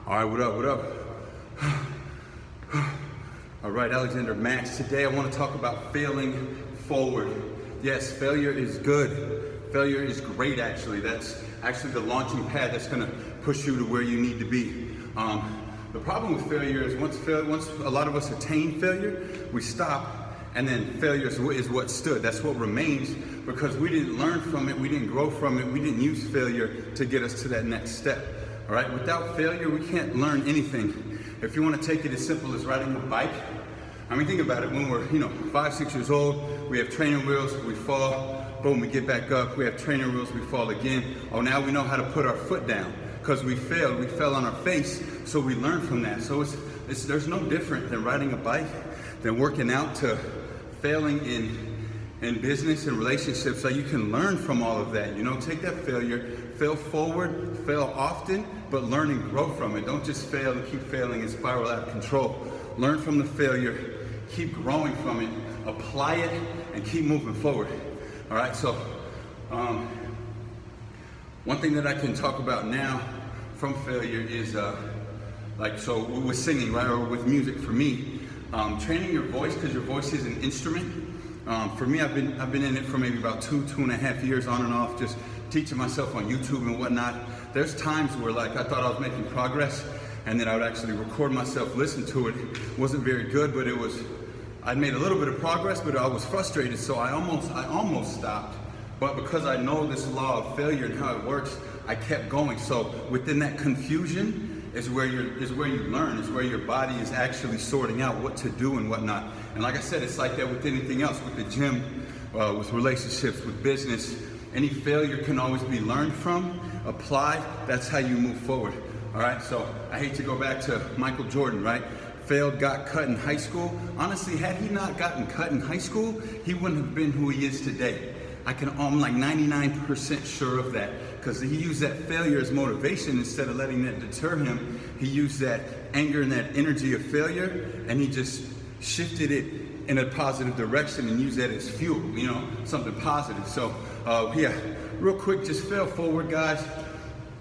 All right, what up, what up? All right, Alexander Max. Today I want to talk about failing forward. Yes, failure is good. Failure is great, actually. That's actually the launching pad that's going to push you to where you need to be. The problem with failure is once a lot of us attain failure, we stop, and then failure is what stood. That's what remains because we didn't learn from it, we didn't grow from it, we didn't use failure to get us to that next step. All right, without failure, we can't learn anything. If you want to take it as simple as riding a bike, I mean, think about it. When we're, 5, 6 years old, we have training wheels, we fall, boom, we get back up. We have training wheels, we fall again. Oh, now we know how to put our foot down because we fell on our face, so we learn from that. So there's no different than riding a bike, than working out, to failing in business and relationships. So you can learn from all of that. Take that failure, fail forward, fail often, but learn and grow from it. Don't just fail and keep failing and spiral out of control. Learn from the failure, keep growing from it, apply it, and keep moving forward. All right, so one thing that I can talk about now from failure is with singing, right, or with music. For me, training your voice, because your voice is an instrument. For me, I've been in it for maybe about 2.5 years on and off, just teaching myself on YouTube and whatnot. There's times where I thought I was making progress, and then I would actually record myself, listen to it. It wasn't very good, but I'd made a little bit of progress, but I was frustrated, so I almost stopped. But because I know this law of failure and how it works, I kept going. So within that confusion is where you learn, is where your body is actually sorting out what to do and whatnot. And like I said, it's like that with anything else, with the gym, with relationships, with business. Any failure can always be learned from, applied. That's how you move forward. All right, so I hate to go back to Michael Jordan, right? Failed, got cut in high school. Honestly, had he not gotten cut in high school, he wouldn't have been who he is today. I'm like 99% sure of that, because he used that failure as motivation instead of letting that deter him. He used that anger and that energy of failure, and he just shifted it in a positive direction and used that as fuel, something positive. So real quick, just fail forward, guys.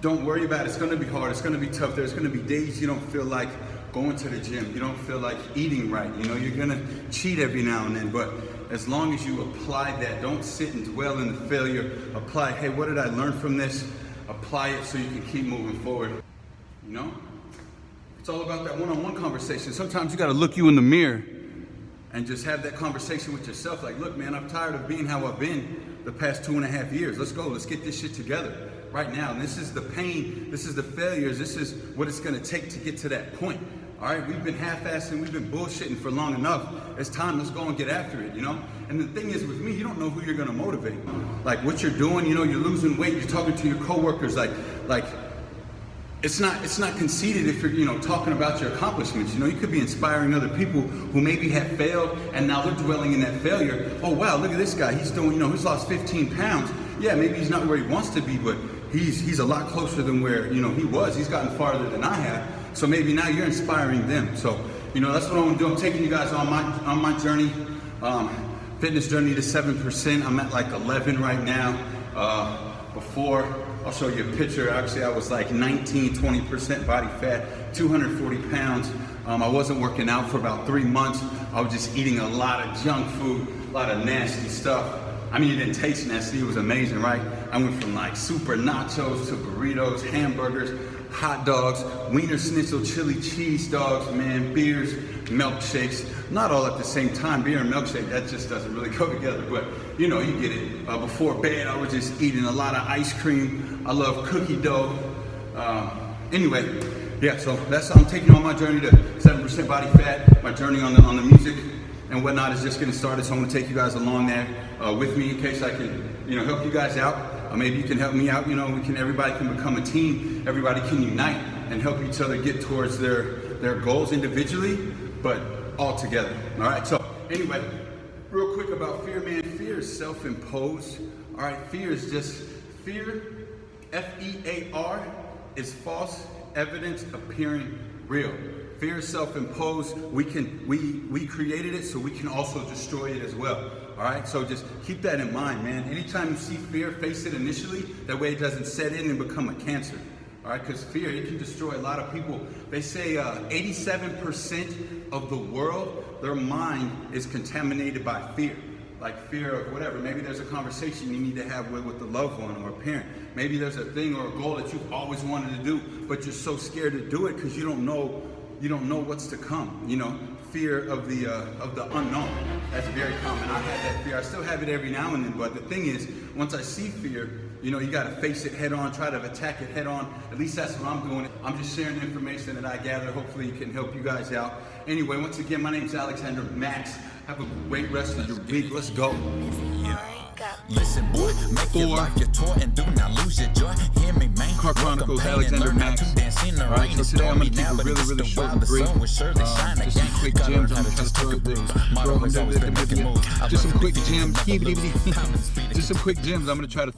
Don't worry about it. It's going to be hard. It's going to be tough. There's going to be days you don't feel like going to the gym. You don't feel like eating right. You're going to cheat every now and then. But as long as you apply that, don't sit and dwell in the failure. Apply, hey, what did I learn from this? Apply it so you can keep moving forward. It's all about that one-on-one conversation. Sometimes you got to look you in the mirror and just have that conversation with yourself. Like, look, man, I'm tired of being how I've been the past 2.5 years. Let's go. Let's get this shit together right now. And this is the pain. This is the failures. This is what it's going to take to get to that point. All right, we've been half-assing, we've been bullshitting for long enough. It's time, let's go and get after it, And the thing is with me, you don't know who you're gonna motivate. Like what you're doing, you're losing weight, you're talking to your coworkers, like it's not conceited if you're, talking about your accomplishments. You could be inspiring other people who maybe have failed and now they're dwelling in that failure. Oh wow, look at this guy, he's doing, he's lost 15 pounds. Yeah, maybe he's not where he wants to be, but he's a lot closer than where, he was. He's gotten farther than I have. So maybe now you're inspiring them. So, that's what I'm gonna do. I'm taking you guys on my journey, fitness journey to 7%. I'm at like 11 right now. Before, I'll show you a picture. Actually, I was like 20% body fat, 240 pounds. I wasn't working out for about 3 months. I was just eating a lot of junk food, a lot of nasty stuff. I mean, it didn't taste nasty, it was amazing, right? I went from like super nachos to burritos, hamburgers, hot dogs, wiener schnitzel, chili cheese dogs, man, beers, milkshakes, not all at the same time. Beer and milkshake, that just doesn't really go together, but you get it. Before bed, I was just eating a lot of ice cream. I love cookie dough. Anyway, yeah, so I'm taking you on my journey to 7% body fat. My journey on the music and whatnot is just getting started, so I'm gonna take you guys along there with me in case I can, help you guys out. Maybe you can help me out. Everybody can become a team. Everybody can unite and help each other get towards their goals individually, but all together. All right. So anyway, real quick about fear, man. Fear is self-imposed. All right. Fear is just fear. F-E-A-R is false evidence appearing real. Fear is self-imposed. We created it, so we can also destroy it as well. All right, so just keep that in mind, man. Anytime you see fear, face it initially. That way it doesn't set in and become a cancer. All right, because fear, it can destroy a lot of people. They say 87% of the world, their mind is contaminated by fear. Like fear of whatever. Maybe there's a conversation you need to have with a loved one or a parent. Maybe there's a thing or a goal that you've always wanted to do, but you're so scared to do it because you don't know what's to come. You know, fear of the unknown. That's very common. I had that fear. I still have it every now and then. But the thing is, once I see fear, you know, you got to face it head on, try to attack it head on. At least that's what I'm doing. I'm just sharing the information that I gather. Hopefully it can help you guys out. Anyway, once again, my name is Alexander Max. Have a great rest of your week. Let's go. Listen, boy, make your life your tour and do not lose your joy. Hear me, man. Car Chronicles, Alexander Max. All right, so today I'm going to keep it really, really short and brief. Just some quick gems. I'm going to throw just some quick gems. Just some quick gems. I'm going to try to